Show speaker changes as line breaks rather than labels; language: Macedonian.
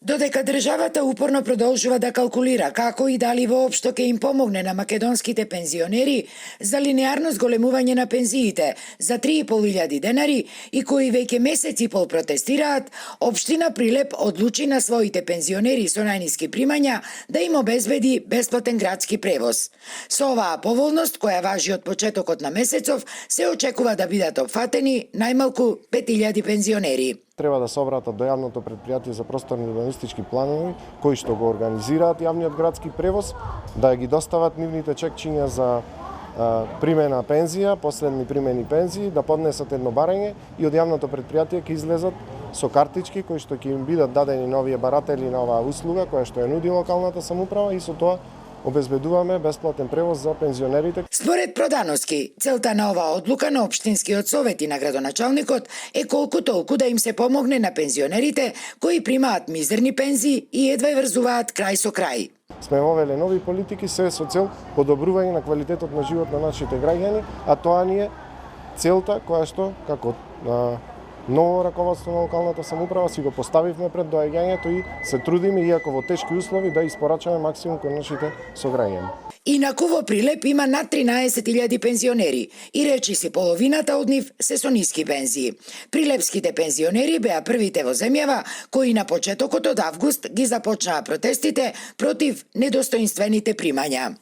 Додека државата упорно продолжува да калкулира како и дали воопшто ќе им помогне на македонските пензионери за линеарно зголемување на пензиите за 3.500 денари и кои веќе месец и пол протестираат, општина Прилеп одлучи на своите пензионери со најниски примања да им обезбеди бесплатен градски превоз. Со оваа поволност, која важи од почетокот на месецов, се очекува да бидат опфатени најмалку 5000 пензионери.
Треба да се обратат до јавното претпријатие за просторни урбанистички планови, кои што го организираат јавниот градски превоз, да ги достават нивните чекчиња за примена пензија, последни примени пензии, да поднесат едно барање и од јавното претпријатие ќе излезат со картички кои што ќе им бидат дадени на овие баратели на оваа услуга која што ја нуди локалната самоуправа и со тоа обезбедуваме бесплатен превоз за пензионерите.
Според Продановски, целта на оваа одлука на Општинскиот совет и на градоначалникот е колку толку да им се помогне на пензионерите кои примаат мизерни пензии и едва врзуваат крај со крај.
Сме вовеле нови политики се со цел подобрување на квалитетот на живот на нашите граѓани, а тоа ни е целта која што како ново раководство на локалната самоуправа си го поставивме пред доаѓањето и се трудиме, иако во тешки услови, да испорачаме максимум кон нашите сограѓани.
Инаку во Прилеп има над 13.000 пензионери и речиси половината од нив се со ниски пензии. Прилепските пензионери беа првите во земјава кои на почетокот од август ги започнаа протестите против недостоинствените примања.